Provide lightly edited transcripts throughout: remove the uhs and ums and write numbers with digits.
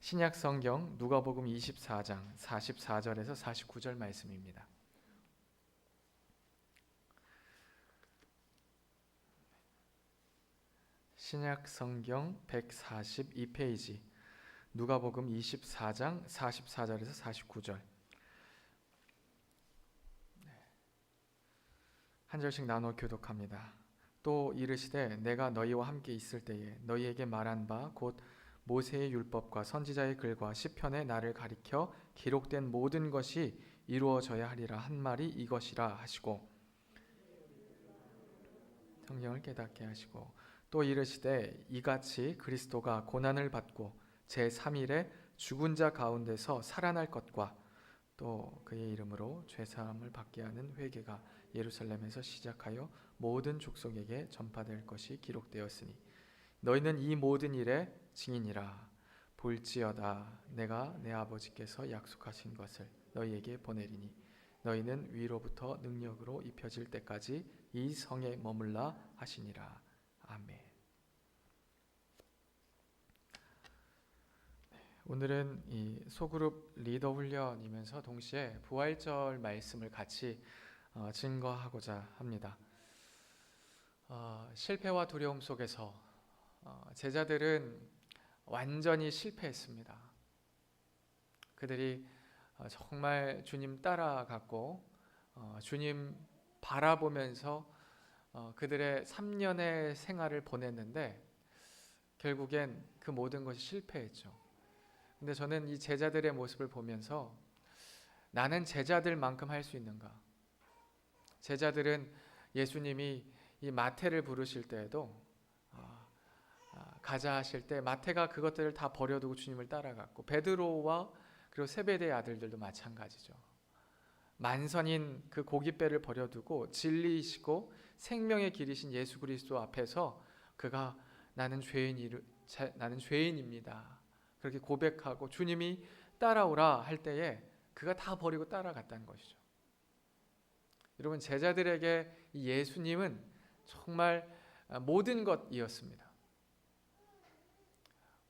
신약 성경 누가복음 24장 44절에서 49절 말씀입니다. 신약 성경 142페이지 누가복음 24장 44절에서 49절 한 절씩 나눠 교독합니다. 또 이르시되 내가 너희와 함께 있을 때에 너희에게 말한 바 곧 모세의 율법과 선지자의 글과 시편에 나를 가리켜 기록된 모든 것이 이루어져야 하리라 한 말이 이것이라 하시고 성경을 깨닫게 하시고 또 이르시되 이같이 그리스도가 고난을 받고 제3일에 죽은 자 가운데서 살아날 것과 또 그의 이름으로 죄사함을 받게 하는 회개가 예루살렘에서 시작하여 모든 족속에게 전파될 것이 기록되었으니 너희는 이 모든 일에 증인이라. 볼지어다 내가 내 아버지께서 약속하신 것을 너희에게 보내리니 너희는 위로부터 능력으로 입혀질 때까지 이 성에 머물라 하시니라. 아멘. 오늘은 이 소그룹 리더 훈련이면서 동시에 부활절 말씀을 같이 증거하고자 합니다. 실패와 두려움 속에서 제자들은 완전히 실패했습니다. 그들이 정말 주님 따라갔고 주님 바라보면서 그들의 3년의 생활을 보냈는데 결국엔 그 모든 것이 실패했죠. 근데 저는 이 제자들의 모습을 보면서 나는 제자들만큼 할 수 있는가? 제자들은 예수님이 이 마태를 부르실 때에도 가자 하실 때 마태가 그것들을 다 버려두고 주님을 따라갔고 베드로와 그리고 세베대의 아들들도 마찬가지죠. 만선인 그 고깃배를 버려두고 진리이시고 생명의 길이신 예수 그리스도 앞에서 그가 나는 죄인입니다. 그렇게 고백하고 주님이 따라오라 할 때에 그가 다 버리고 따라갔다는 것이죠. 여러분 제자들에게 이 예수님은 정말 모든 것이었습니다.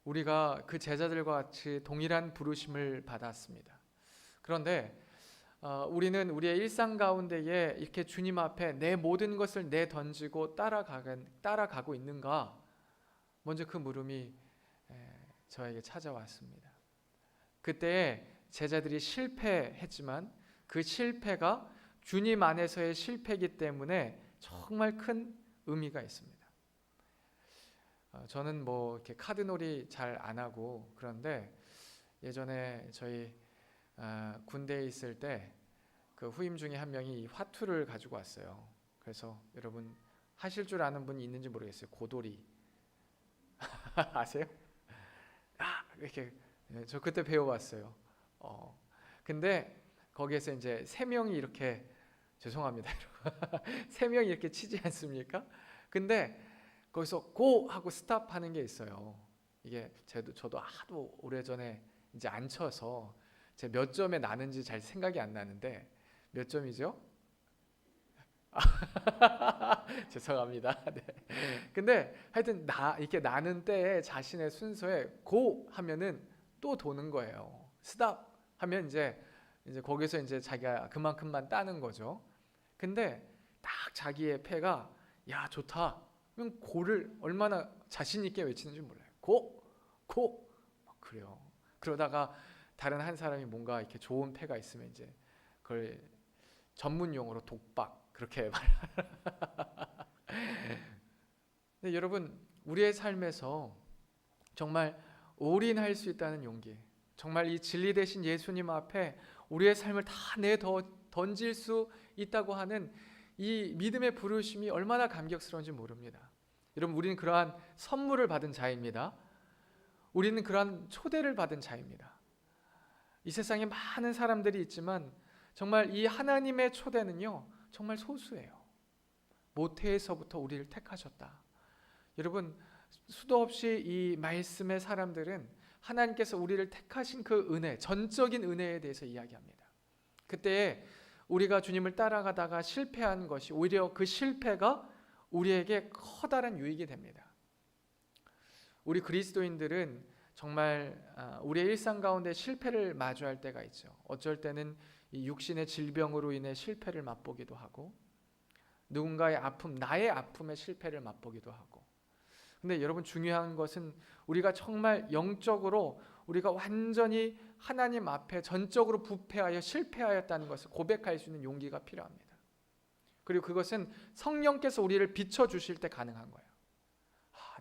우리가 그 제자들과 같이 동일한 부르심을 받았습니다. 그런데 우리는 우리의 일상 가운데에 이렇게 주님 앞에 내 모든 것을 내던지고 따라가고 있는가? 먼저 그 물음이 저에게 찾아왔습니다. 그때 제자들이 실패했지만 그 실패가 주님 안에서의 실패이기 때문에 정말 큰 의미가 있습니다. 저는 뭐 이렇게 카드놀이 잘 안 하고 그런데 예전에 저희 군대에 있을 때 그 후임 중에 한 명이 화투를 가지고 왔어요. 그래서 여러분 하실 줄 아는 분이 있는지 모르겠어요. 고돌이 아세요? 이렇게 저 그때 배워봤어요. 근데 거기에서 이제 세 명이 이렇게 죄송합니다. 세 명이 이렇게 치지 않습니까? 근데 거기서 고 하고 스탑 하는 게 있어요. 이게 저도 하도 오래전에 이제 안 쳐서 제 몇 점에 나는지 잘 생각이 안 나는데 몇 점이죠? 죄송합니다. 네. 근데 하여튼 이렇게 나는 때에 자신의 순서에 고 하면은 또 도는 거예요. 스탑 하면 이제 거기서 이제 자기가 그만큼만 따는 거죠. 근데 딱 자기의 패가 야 좋다. 그럼 고를 얼마나 자신 있게 외치는지 몰라요. 고 막 그래요. 그러다가 다른 한 사람이 뭔가 이렇게 좋은 패가 있으면 이제 그걸 전문 용어로 독박 그렇게 근데 여러분 우리의 삶에서 정말 올인할 수 있다는 용기, 정말 이 진리 되신 예수님 앞에 우리의 삶을 다 던질 수 있다고 하는 이 믿음의 부르심이 얼마나 감격스러운지 모릅니다. 여러분 우리는 그러한 선물을 받은 자입니다. 우리는 그러한 초대를 받은 자입니다. 이 세상에 많은 사람들이 있지만 정말 이 하나님의 초대는요 정말 소수예요. 모태에서부터 우리를 택하셨다. 여러분 수도 없이 이 말씀의 사람들은 하나님께서 우리를 택하신 그 은혜, 전적인 은혜에 대해서 이야기합니다. 그때 우리가 주님을 따라가다가 실패한 것이 오히려 그 실패가 우리에게 커다란 유익이 됩니다. 우리 그리스도인들은 정말 우리의 일상 가운데 실패를 마주할 때가 있죠. 어쩔 때는 이 육신의 질병으로 인해 실패를 맛보기도 하고, 누군가의 아픔, 나의 아픔의 실패를 맛보기도 하고. 근데 여러분, 중요한 것은 우리가 정말 영적으로 우리가 완전히 하나님 앞에 전적으로 부패하여 실패하였다는 것을 고백할 수 있는 용기가 필요합니다. 그리고 그것은 성령께서 우리를 비춰주실 때 가능한 거예요.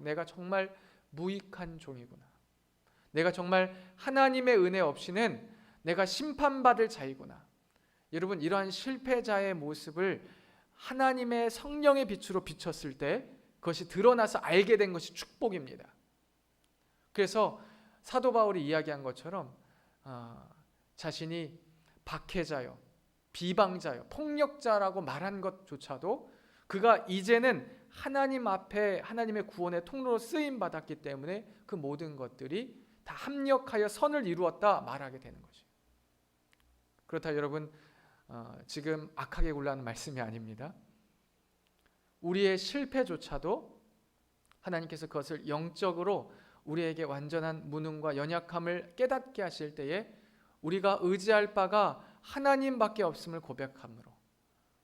내가 정말 무익한 종이구나. 내가 정말 하나님의 은혜 없이는 내가 심판받을 자이구나. 여러분, 이러한 실패자의 모습을 하나님의 성령의 빛으로 비췄을 때 그것이 드러나서 알게 된 것이 축복입니다. 그래서 사도 바울이 이야기한 것처럼 자신이 박해자요, 비방자요, 폭력자라고 말한 것조차도 그가 이제는 하나님 앞에 하나님의 구원의 통로로 쓰임 받았기 때문에 그 모든 것들이 다 합력하여 선을 이루었다 말하게 되는 거죠. 그렇다 여러분, 지금 악하게 굴라는 말씀이 아닙니다. 우리의 실패조차도 하나님께서 그것을 영적으로 우리에게 완전한 무능과 연약함을 깨닫게 하실 때에 우리가 의지할 바가 하나님밖에 없음을 고백함으로,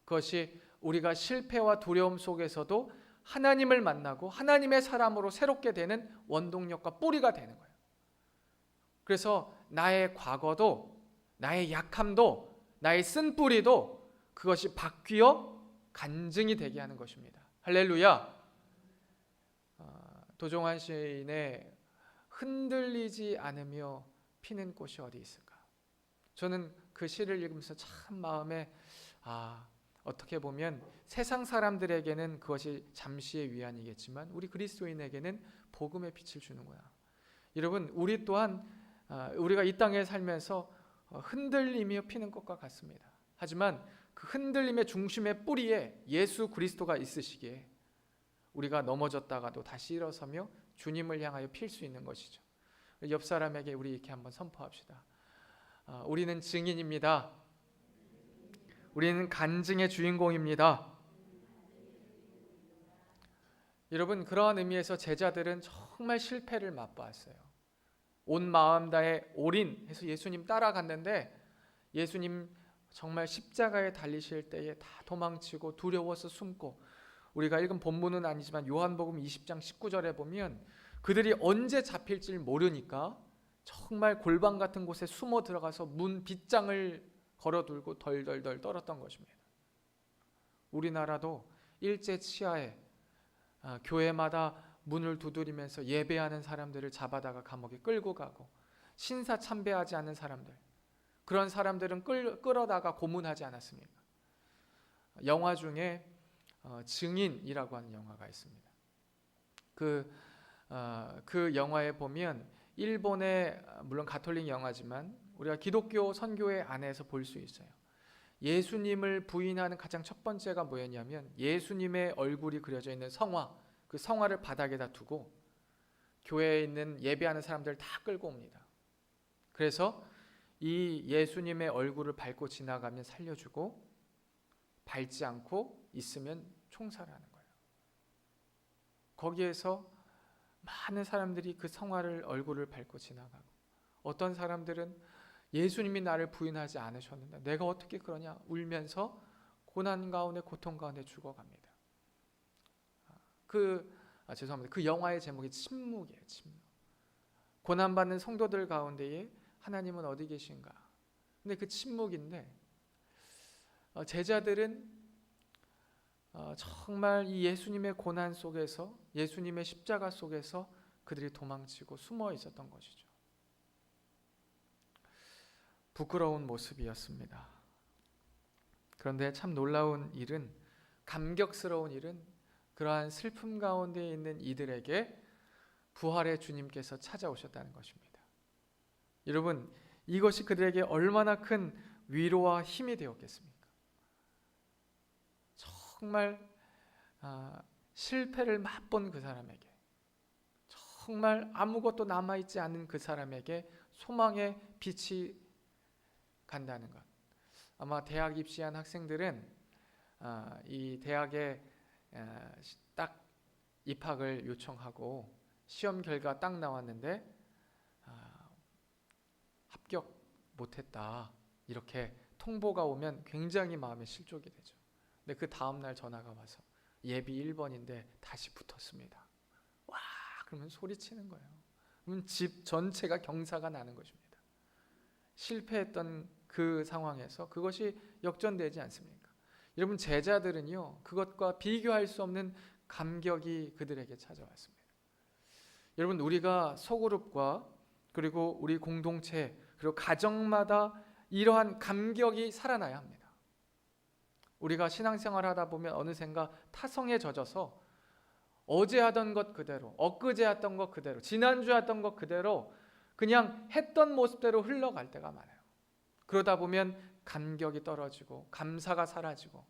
그것이 우리가 실패와 두려움 속에서도 하나님을 만나고 하나님의 사람으로 새롭게 되는 원동력과 뿌리가 되는 거예요. 그래서 나의 과거도, 나의 약함도, 나의 쓴뿌리도 그것이 바뀌어 간증이 되게 하는 것입니다. 할렐루야. 도종환 시인의 흔들리지 않으며 피는 꽃이 어디 있을까? 저는 그 시를 읽으면서 참 마음에 어떻게 보면 세상 사람들에게는 그것이 잠시의 위안이겠지만 우리 그리스도인에게는 복음의 빛을 주는구나. 여러분, 우리 또한 우리가 이 땅에 살면서 흔들리며 피는 꽃과 같습니다. 하지만 그 흔들림의 중심의 뿌리에 예수 그리스도가 있으시기에 우리가 넘어졌다가도 다시 일어서며 주님을 향하여 필 수 있는 것이죠. 옆 사람에게 우리 이렇게 한번 선포합시다. 우리는 증인입니다. 우리는 간증의 주인공입니다. 여러분, 그러한 의미에서 제자들은 정말 실패를 맛보았어요. 온 마음 다해 올인해서 예수님 따라갔는데 예수님 정말 십자가에 달리실 때에 다 도망치고 두려워서 숨고, 우리가 읽은 본문은 아니지만 요한복음 20장 19절에 보면 그들이 언제 잡힐지 모르니까 정말 골방 같은 곳에 숨어 들어가서 문 빗장을 걸어둘고 덜덜덜 떨었던 것입니다. 우리나라도 일제 치하에 교회마다 문을 두드리면서 예배하는 사람들을 잡아다가 감옥에 끌고 가고, 신사 참배하지 않는 사람들, 그런 사람들은 끌어다가 고문하지 않았습니까? 영화 중에 증인이라고 하는 영화가 있습니다. 그 영화에 보면 일본의, 물론 가톨릭 영화지만 우리가 기독교 선교회 안에서 볼 수 있어요. 예수님을 부인하는 가장 첫 번째가 뭐였냐면 예수님의 얼굴이 그려져 있는 성화, 그 성화를 바닥에다 두고 교회에 있는 예배하는 사람들을 다 끌고 옵니다. 그래서 이 예수님의 얼굴을 밟고 지나가면 살려주고, 밟지 않고 있으면 총살하는 거예요. 거기에서 많은 사람들이 그 성화를 얼굴을 밟고 지나가고, 어떤 사람들은 예수님이 나를 부인하지 않으셨는데 내가 어떻게 그러냐 울면서 고난 가운데 고통 가운데 죽어갑니다. 죄송합니다. 그 영화의 제목이 침묵이에요. 침묵. 고난받는 성도들 가운데에 하나님은 어디 계신가? 근데 그 침묵인데 제자들은 정말 이 예수님의 고난 속에서, 예수님의 십자가 속에서 그들이 도망치고 숨어 있었던 것이죠. 부끄러운 모습이었습니다. 그런데 참 놀라운 일은, 감격스러운 일은 그러한 슬픔 가운데 있는 이들에게 부활의 주님께서 찾아오셨다는 것입니다. 여러분, 이것이 그들에게 얼마나 큰 위로와 힘이 되었겠습니까? 정말 실패를 맛본 그 사람에게, 정말 아무것도 남아있지 않은 그 사람에게 소망의 빛이 간다는 것. 아마 대학 입시한 학생들은 이 대학에 딱 입학을 요청하고 시험 결과 딱 나왔는데 합격 못했다 이렇게 통보가 오면 굉장히 마음에 실족이 되죠. 근데 그 다음날 전화가 와서 예비 1번인데 다시 붙었습니다. 와, 그러면 소리치는 거예요. 그러면 집 전체가 경사가 나는 것입니다. 실패했던 그 상황에서 그것이 역전되지 않습니까? 여러분, 제자들은요, 그것과 비교할 수 없는 감격이 그들에게 찾아왔습니다. 여러분, 우리가 소그룹과 그리고 우리 공동체 그리고 가정마다 이러한 감격이 살아나야 합니다. 우리가 신앙생활 하다 보면 어느샌가 타성에 젖어서 어제 하던 것 그대로, 엊그제 했던 것 그대로, 지난주에 했던 것 그대로 그냥 했던 모습대로 흘러갈 때가 많아요. 그러다 보면 감격이 떨어지고 감사가 사라지고,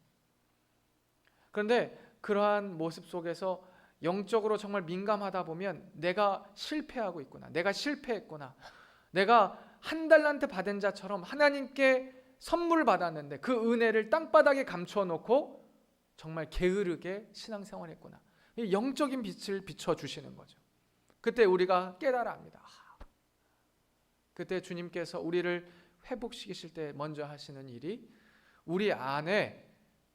그런데 그러한 모습 속에서 영적으로 정말 민감하다 보면 내가 실패하고 있구나, 내가 실패했구나, 내가 한 달란트 받은 자처럼 하나님께 선물 받았는데 그 은혜를 땅바닥에 감추어 놓고 정말 게으르게 신앙생활했구나, 영적인 빛을 비춰주시는 거죠. 그때 우리가 깨달아 합니다. 그때 주님께서 우리를 회복시키실 때 먼저 하시는 일이 우리 안에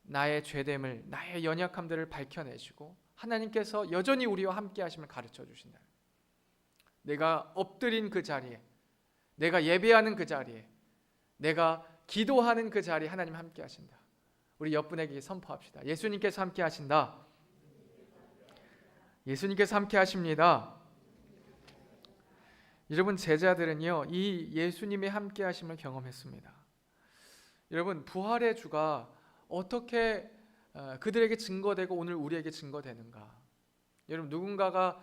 나의 죄됨을, 나의 연약함들을 밝혀내시고 하나님께서 여전히 우리와 함께 하심을 가르쳐 주신다. 내가 엎드린 그 자리에, 내가 예배하는 그 자리에, 내가 기도하는 그 자리에 하나님 함께 하신다. 우리 옆분에게 선포합시다. 예수님께서 함께 하신다. 예수님께서 함께 하십니다. 여러분, 제자들은요, 이 예수님의 함께 하심을 경험했습니다. 여러분, 부활의 주가 어떻게 그들에게 증거되고 오늘 우리에게 증거되는가? 여러분, 누군가가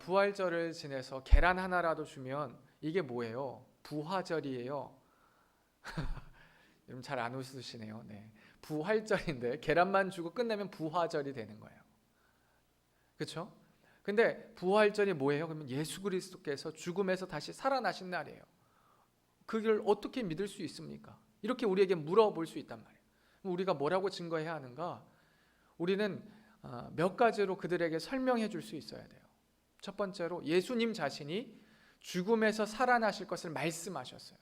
부활절을 지내서 계란 하나라도 주면 이게 뭐예요? 부화절이에요. 여러분 잘 안 웃으시네요. 네. 부활절인데 계란만 주고 끝내면 부화절이 되는 거예요. 그렇죠? 근데 부활절이 뭐예요? 그러면 예수 그리스도께서 죽음에서 다시 살아나신 날이에요. 그걸 어떻게 믿을 수 있습니까? 이렇게 우리에게 물어볼 수 있단 말이에요. 우리가 뭐라고 증거해야 하는가? 우리는 몇 가지로 그들에게 설명해 줄 수 있어야 돼요. 첫 번째로 예수님 자신이 죽음에서 살아나실 것을 말씀하셨어요.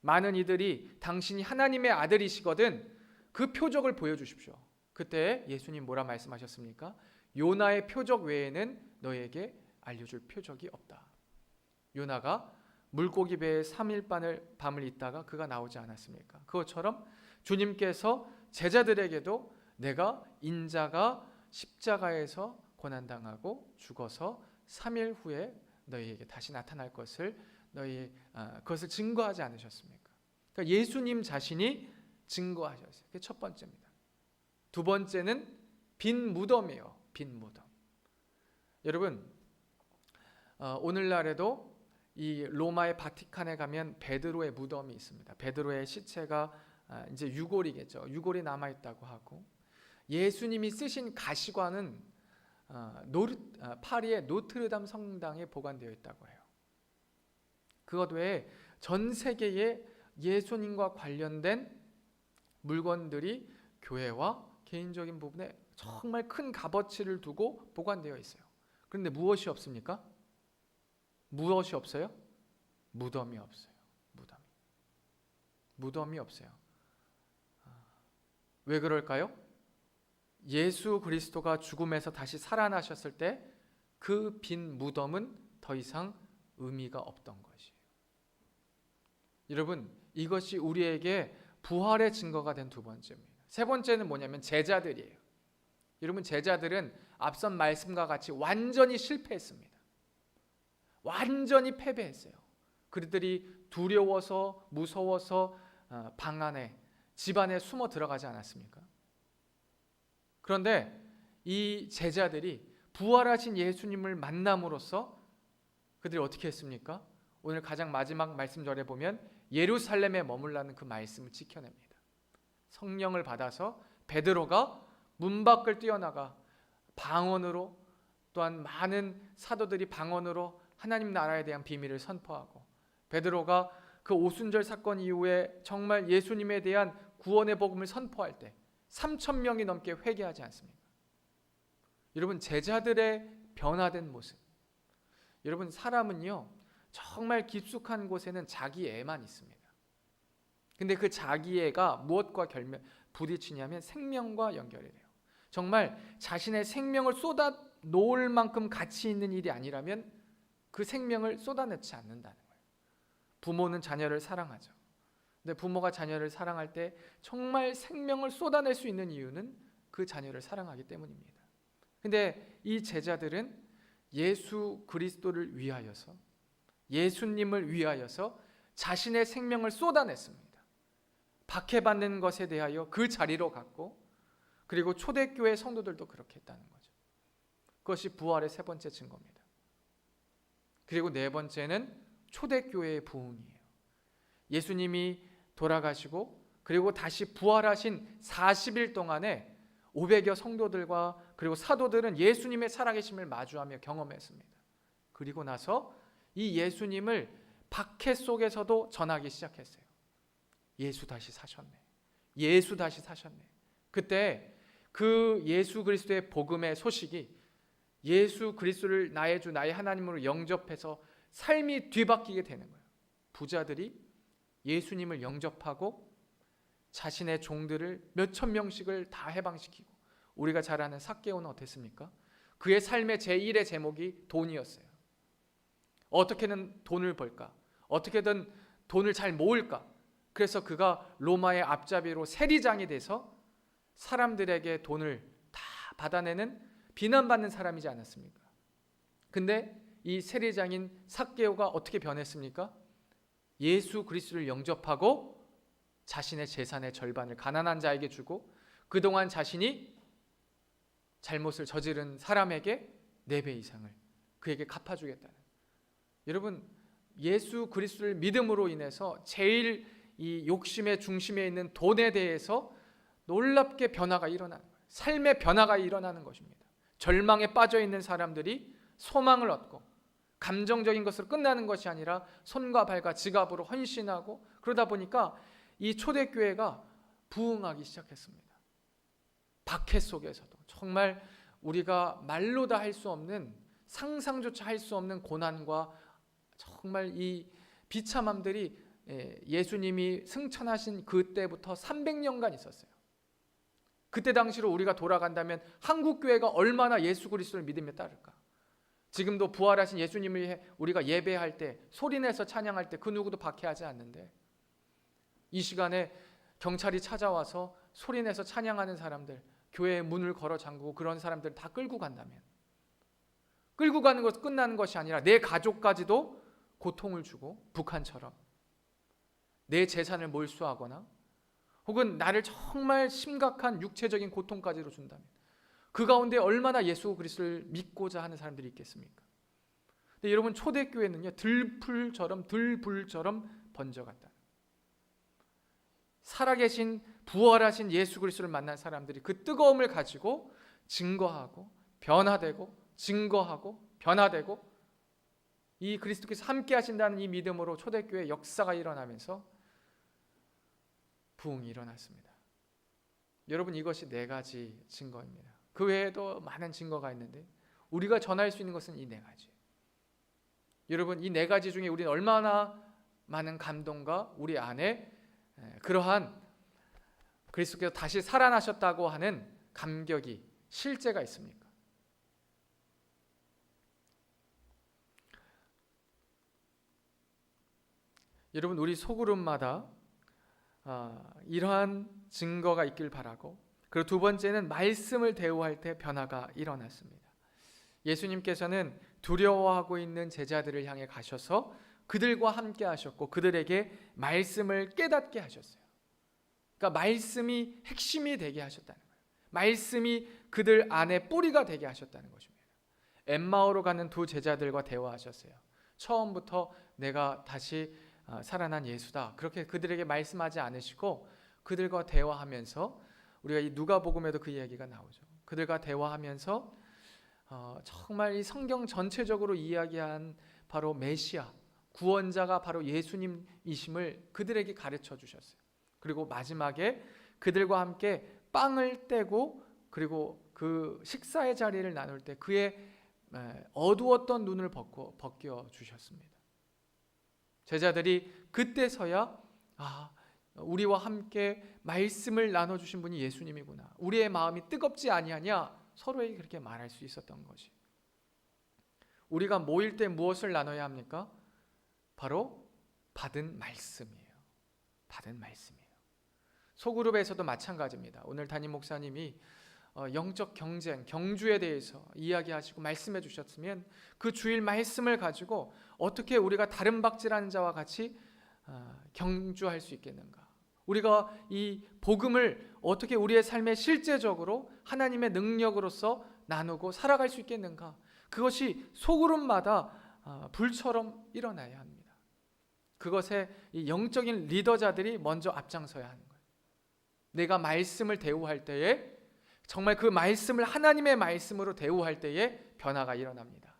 많은 이들이 당신이 하나님의 아들이시거든 그 표적을 보여주십시오. 그때 예수님 뭐라 말씀하셨습니까? 요나의 표적 외에는 너에게 알려줄 표적이 없다. 요나가 물고기 배에 3일 밤을 있다가 그가 나오지 않았습니까? 그것처럼 주님께서 제자들에게도 내가 인자가 십자가에서 고난당하고 죽어서 3일 후에 너희에게 다시 나타날 것을 그것을 증거하지 않으셨습니까? 그러니까 예수님 자신이 증거하셨어요. 그게 첫 번째입니다. 두 번째는 빈 무덤이에요. 빈 무덤. 여러분, 오늘날에도 이 로마의 바티칸에 가면 베드로의 무덤이 있습니다. 베드로의 시체가 이제 유골이겠죠. 유골이 남아 있다고 하고, 예수님이 쓰신 가시관은 파리의 노트르담 성당에 보관되어 있다고 해요. 그것 외에 전 세계에 예수님과 관련된 물건들이 교회와 개인적인 부분에 정말 큰 값어치를 두고 보관되어 있어요. 그런데 무엇이 없습니까? 무엇이 없어요? 무덤이 없어요. 무덤이 없어요. 왜 그럴까요? 예수 그리스도가 죽음에서 다시 살아나셨을 때 그 빈 무덤은 더 이상 의미가 없던 것이에요. 여러분, 이것이 우리에게 부활의 증거가 된 두 번째입니다. 세 번째는 뭐냐면 제자들이에요. 여러분, 제자들은 앞선 말씀과 같이 완전히 실패했습니다. 완전히 패배했어요. 그들이 두려워서 무서워서 방 안에, 집 안에 숨어 들어가지 않았습니까? 그런데 이 제자들이 부활하신 예수님을 만남으로써 그들이 어떻게 했습니까? 오늘 가장 마지막 말씀절에 보면 예루살렘에 머물라는 그 말씀을 지켜냅니다. 성령을 받아서 베드로가 문 밖을 뛰어나가 방언으로, 또한 많은 사도들이 방언으로 하나님 나라에 대한 비밀을 선포하고, 베드로가 그 오순절 사건 이후에 정말 예수님에 대한 구원의 복음을 선포할 때 3,000명이 넘게 회개하지 않습니까? 여러분, 제자들의 변화된 모습. 여러분, 사람은요 정말 깊숙한 곳에는 자기애만 있습니다. 근데 그 자기애가 무엇과 부딪히냐면 생명과 연결이 돼요. 정말 자신의 생명을 쏟아 놓을 만큼 가치 있는 일이 아니라면 그 생명을 쏟아내지 않는다는 거예요. 부모는 자녀를 사랑하죠. 근데 부모가 자녀를 사랑할 때 정말 생명을 쏟아낼 수 있는 이유는 그 자녀를 사랑하기 때문입니다. 근데 이 제자들은 예수 그리스도를 위하여서, 예수님을 위하여서 자신의 생명을 쏟아냈습니다. 박해받는 것에 대하여 그 자리로 갔고, 그리고 초대교회 성도들도 그렇게 했다는 거죠. 그것이 부활의 세 번째 증거입니다. 그리고 네 번째는 초대교회의 부흥이에요. 예수님이 돌아가시고 그리고 다시 부활하신 40일 동안에 500여 성도들과 그리고 사도들은 예수님의 살아계심을 마주하며 경험했습니다. 그리고 나서 이 예수님을 박해 속에서도 전하기 시작했어요. 예수 다시 사셨네. 예수 다시 사셨네. 그때 그 예수 그리스도의 복음의 소식이 예수 그리스도를 나의 주 나의 하나님으로 영접해서 삶이 뒤바뀌게 되는 거예요. 부자들이 예수님을 영접하고 자신의 종들을 몇천 명씩을 다 해방시키고, 우리가 잘 아는 삭개오는 어땠습니까? 그의 삶의 제1의 제목이 돈이었어요. 어떻게든 돈을 벌까? 어떻게든 돈을 잘 모을까? 그래서 그가 로마의 앞잡이로 세리장이 돼서 사람들에게 돈을 다 받아내는, 비난받는 사람이지 않았습니까? 근데 이 세리장인 삭개오가 어떻게 변했습니까? 예수 그리스도를 영접하고 자신의 재산의 절반을 가난한 자에게 주고, 그동안 자신이 잘못을 저지른 사람에게 4배 이상을 그에게 갚아주겠다는. 여러분, 예수 그리스도를 믿음으로 인해서 제일 이 욕심의 중심에 있는 돈에 대해서 놀랍게 변화가 일어나는 거예요. 삶의 변화가 일어나는 것입니다. 절망에 빠져 있는 사람들이 소망을 얻고, 감정적인 것으로 끝나는 것이 아니라 손과 발과 지갑으로 헌신하고, 그러다 보니까 이 초대교회가 부흥하기 시작했습니다. 박해 속에서도 정말 우리가 말로 다 할 수 없는, 상상조차 할 수 없는 고난과 정말 이 비참함들이 예수님이 승천하신 그때부터 300년간 있었어요. 그때 당시로 우리가 돌아간다면 한국 교회가 얼마나 예수 그리스도를 믿으며 따를까? 지금도 부활하신 예수님을 우리가 예배할 때, 소리내서 찬양할 때 그 누구도 박해하지 않는데, 이 시간에 경찰이 찾아와서 소리내서 찬양하는 사람들, 교회의 문을 걸어 잠그고 그런 사람들 다 끌고 간다면, 끌고 가는 것 끝나는 것이 아니라 내 가족까지도 고통을 주고, 북한처럼 내 재산을 몰수하거나 혹은 나를 정말 심각한 육체적인 고통까지로 준다면, 그 가운데 얼마나 예수 그리스도를 믿고자 하는 사람들이 있겠습니까? 근데 여러분, 초대교회는요, 들불처럼 번져갔다. 살아계신 부활하신 예수 그리스도를 만난 사람들이 그 뜨거움을 가지고 증거하고 변화되고, 증거하고 변화되고, 이 그리스도께서 함께 하신다는 이 믿음으로 초대교회 역사가 일어나면서 부흥이 일어났습니다. 여러분, 이것이 4가지 증거입니다. 그 외에도 많은 증거가 있는데 우리가 전할 수 있는 것은 이 4가지. 여러분, 이 4가지 중에 우리는 얼마나 많은 감동과 우리 안에 그러한 그리스도께서 다시 살아나셨다고 하는 감격이, 실제가 있습니까? 여러분, 우리 소그룹마다 이러한 증거가 있길 바라고, 그리고 두 번째는 말씀을 대우할 때 변화가 일어났습니다. 예수님께서는 두려워하고 있는 제자들을 향해 가셔서 그들과 함께 하셨고, 그들에게 말씀을 깨닫게 하셨어요. 그러니까 말씀이 핵심이 되게 하셨다는 거예요. 말씀이 그들 안에 뿌리가 되게 하셨다는 것입니다. 엠마오로 가는 2 제자들과 대화하셨어요. 처음부터 내가 다시 살아난 예수다, 그렇게 그들에게 말씀하지 않으시고 그들과 대화하면서, 우리가 이 누가복음에도 그 이야기가 나오죠. 그들과 대화하면서 정말 이 성경 전체적으로 이야기한 바로 메시아, 구원자가 바로 예수님이심을 그들에게 가르쳐 주셨어요. 그리고 마지막에 그들과 함께 빵을 떼고, 그리고 그 식사의 자리를 나눌 때 그의 어두웠던 눈을 벗겨 주셨습니다. 제자들이 그때서야 우리와 함께 말씀을 나눠주신 분이 예수님이구나, 우리의 마음이 뜨겁지 아니하냐, 서로에게 그렇게 말할 수 있었던 것이. 우리가 모일 때 무엇을 나눠야 합니까? 바로 받은 말씀이에요. 받은 말씀이에요. 소그룹에서도 마찬가지입니다. 오늘 담임 목사님이 영적 경쟁, 경주에 대해서 이야기하시고 말씀해 주셨으면 그 주일 말씀을 가지고 어떻게 우리가 다른 박질하는 자와 같이 경주할 수 있겠는가? 우리가 이 복음을 어떻게 우리의 삶에 실제적으로 하나님의 능력으로서 나누고 살아갈 수 있겠는가? 그것이 소그룹마다 불처럼 일어나야 합니다. 그것에 이 영적인 리더자들이 먼저 앞장서야 하는 거예요. 내가 말씀을 대우할 때에 정말 그 말씀을 하나님의 말씀으로 대우할 때에 변화가 일어납니다.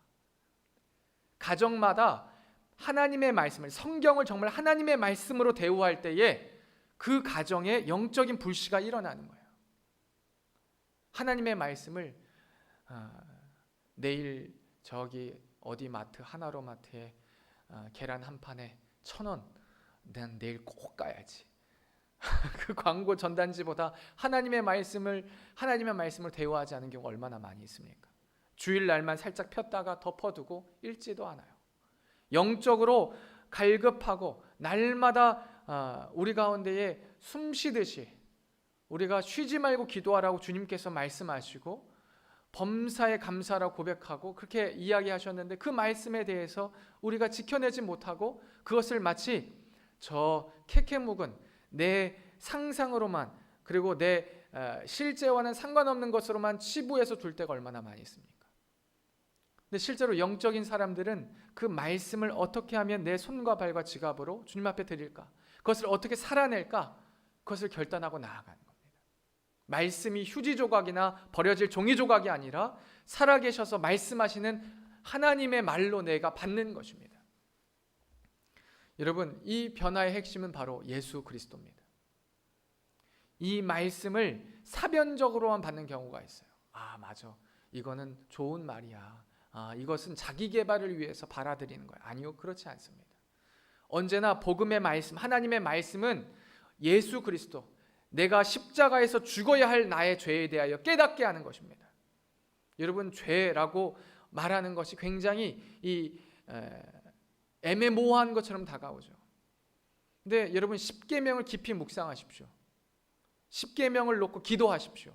가정마다 하나님의 말씀을, 성경을 정말 하나님의 말씀으로 대우할 때에 그 가정에 영적인 불씨가 일어나는 거예요. 하나님의 말씀을 내일 저기 어디 마트, 하나로 마트에 계란 한 판에 1,000원, 난 내일 꼭 가야지. 그 광고 전단지보다 하나님의 말씀을 대우하지 않은 경우가 얼마나 많이 있습니까? 주일날만 살짝 폈다가 덮어두고 읽지도 않아요. 영적으로 갈급하고 날마다 우리 가운데에 숨쉬듯이 우리가 쉬지 말고 기도하라고 주님께서 말씀하시고 범사에 감사라 고백하고 그렇게 이야기하셨는데, 그 말씀에 대해서 우리가 지켜내지 못하고 그것을 마치 저 캐캐묵은 내 상상으로만, 그리고 내 실제와는 상관없는 것으로만 치부해서 둘 때가 얼마나 많이 있습니까? 근데 실제로 영적인 사람들은 그 말씀을 어떻게 하면 내 손과 발과 지갑으로 주님 앞에 드릴까, 그것을 어떻게 살아낼까, 그것을 결단하고 나아가는 겁니다. 말씀이 휴지 조각이나 버려질 종이 조각이 아니라 살아계셔서 말씀하시는 하나님의 말로 내가 받는 것입니다. 여러분, 이 변화의 핵심은 바로 예수 그리스도입니다. 이 말씀을 사변적으로만 받는 경우가 있어요. 맞아, 이거는 좋은 말이야, 이것은 자기 개발을 위해서 받아들이는 거야. 아니요, 그렇지 않습니다. 언제나 복음의 말씀, 하나님의 말씀은 예수 그리스도, 내가 십자가에서 죽어야 할 나의 죄에 대하여 깨닫게 하는 것입니다. 여러분, 죄라고 말하는 것이 굉장히 애매모호한 것처럼 다가오죠. 근데 여러분, 십계명을 깊이 묵상하십시오. 십계명을 놓고 기도하십시오.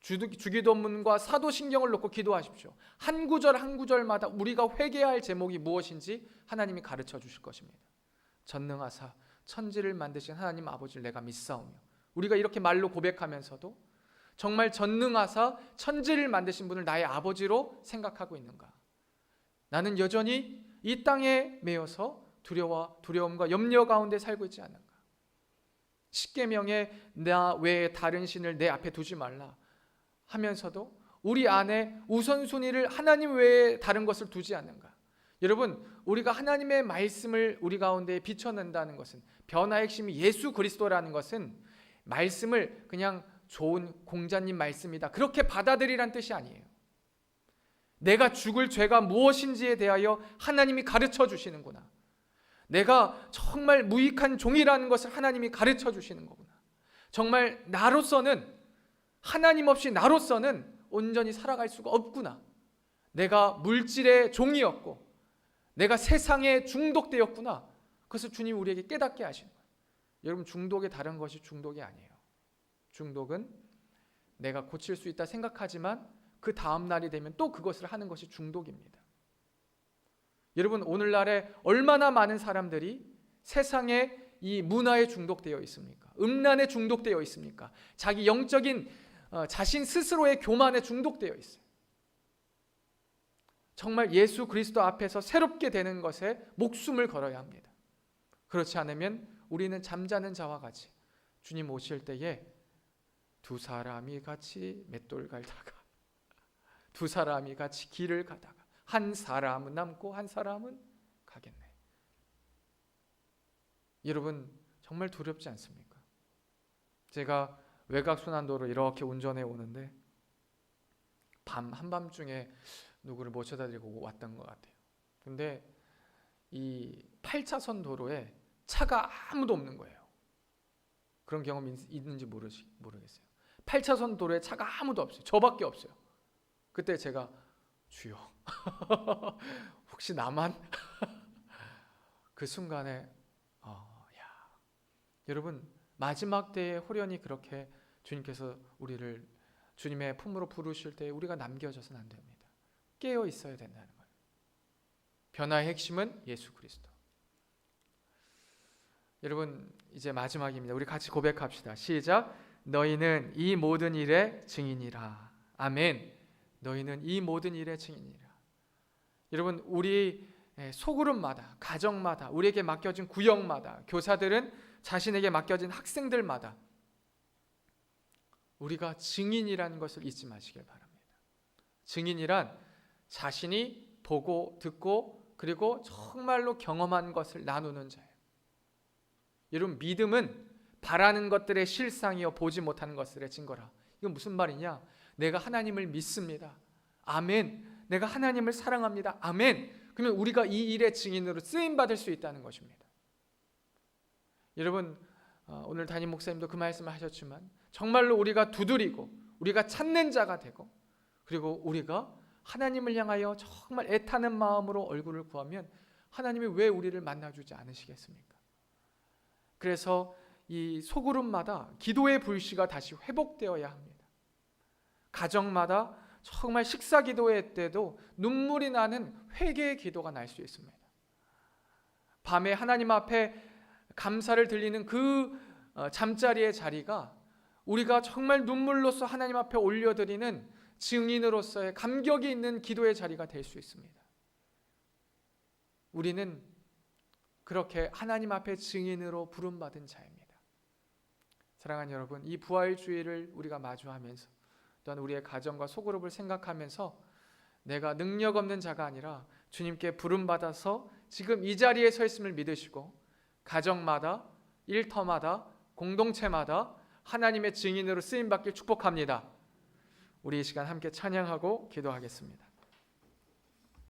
주기도문과 사도신경을 놓고 기도하십시오. 한 구절 한 구절마다 우리가 회개해야 할 제목이 무엇인지 하나님이 가르쳐 주실 것입니다. 전능하사 천지를 만드신 하나님 아버지를 내가 믿사오며, 우리가 이렇게 말로 고백하면서도 정말 전능하사 천지를 만드신 분을 나의 아버지로 생각하고 있는가? 나는 여전히 이 땅에 매여서 두려움과 염려 가운데 살고 있지 않은가? 십계명에 나 외에 다른 신을 내 앞에 두지 말라 하면서도 우리 안에 우선순위를 하나님 외에 다른 것을 두지 않는가? 여러분, 우리가 하나님의 말씀을 우리 가운데 비춰낸다는 것은, 변화의 핵심이 예수 그리스도라는 것은 말씀을 그냥 좋은 공자님 말씀이다 그렇게 받아들이란 뜻이 아니에요. 내가 죽을 죄가 무엇인지에 대하여 하나님이 가르쳐 주시는구나. 내가 정말 무익한 종이라는 것을 하나님이 가르쳐 주시는 거구나. 정말 나로서는, 하나님 없이 나로서는 온전히 살아갈 수가 없구나. 내가 물질의 종이었고 내가 세상에 중독되었구나. 그것을 주님이 우리에게 깨닫게 하시는 거예요. 여러분, 중독의 다른 것이 중독이 아니에요. 중독은 내가 고칠 수 있다 생각하지만 그 다음 날이 되면 또 그것을 하는 것이 중독입니다. 여러분, 오늘날에 얼마나 많은 사람들이 세상에 이 문화에 중독되어 있습니까? 음란에 중독되어 있습니까? 자기 영적인 자신 스스로의 교만에 중독되어 있어요. 정말 예수 그리스도 앞에서 새롭게 되는 것에 목숨을 걸어야 합니다. 그렇지 않으면 우리는 잠자는 자와 같이 주님 오실 때에 두 사람이 같이 맷돌 갈다가, 두 사람이 같이 길을 가다가 한 사람은 남고 한 사람은 가겠네. 여러분, 정말 두렵지 않습니까? 제가 외곽순환도로 이렇게 운전해 오는데 한밤중에 누구를 모셔다 드리고 왔던 것 같아요. 근데 이 8차선 도로에 차가 아무도 없는 거예요. 그런 경험 있는지 모르겠어요. 8차선 도로에 차가 아무도 없어요. 저밖에 없어요. 그때 제가 주여 혹시 나만? 그 순간에 여러분 마지막 때에 호련히 그렇게 주님께서 우리를 주님의 품으로 부르실 때 우리가 남겨져서는 안 됩니다. 깨어 있어야 된다는 거예요. 변화의 핵심은 예수 그리스도. 여러분 이제 마지막입니다. 우리 같이 고백합시다. 시작. 너희는 이 모든 일의 증인이라. 아멘. 너희는 이 모든 일의 증인이라. 여러분 우리 소그룹마다, 가정마다, 우리에게 맡겨진 구역마다, 교사들은 자신에게 맡겨진 학생들마다 우리가 증인이라는 것을 잊지 마시길 바랍니다. 증인이란 자신이 보고 듣고 그리고 정말로 경험한 것을 나누는 자예요. 여러분 믿음은 바라는 것들의 실상이요 보지 못하는 것들의 증거라. 이건 무슨 말이냐? 내가 하나님을 믿습니다. 아멘. 내가 하나님을 사랑합니다. 아멘. 그러면 우리가 이 일의 증인으로 쓰임받을 수 있다는 것입니다. 여러분 오늘 담임 목사님도 그 말씀을 하셨지만 정말로 우리가 두드리고 우리가 찾는 자가 되고 그리고 우리가 하나님을 향하여 정말 애타는 마음으로 얼굴을 구하면 하나님이 왜 우리를 만나주지 않으시겠습니까? 그래서 이 소그룹마다 기도의 불씨가 다시 회복되어야 합니다. 가정마다 정말 식사 기도회 때도 눈물이 나는 회개의 기도가 날 수 있습니다. 밤에 하나님 앞에 감사를 드리는 그 잠자리의 자리가 우리가 정말 눈물로써 하나님 앞에 올려드리는 증인으로서의 감격이 있는 기도의 자리가 될 수 있습니다. 우리는 그렇게 하나님 앞에 증인으로 부름받은 자입니다. 사랑하는 여러분, 이 부활주의를 우리가 마주하면서 또한 우리의 가정과 소그룹을 생각하면서 내가 능력 없는 자가 아니라 주님께 부름받아서 지금 이 자리에 서 있음을 믿으시고 가정마다, 일터마다, 공동체마다 하나님의 증인으로 쓰임받길 축복합니다. 우리 이 시간 함께 찬양하고 기도하겠습니다.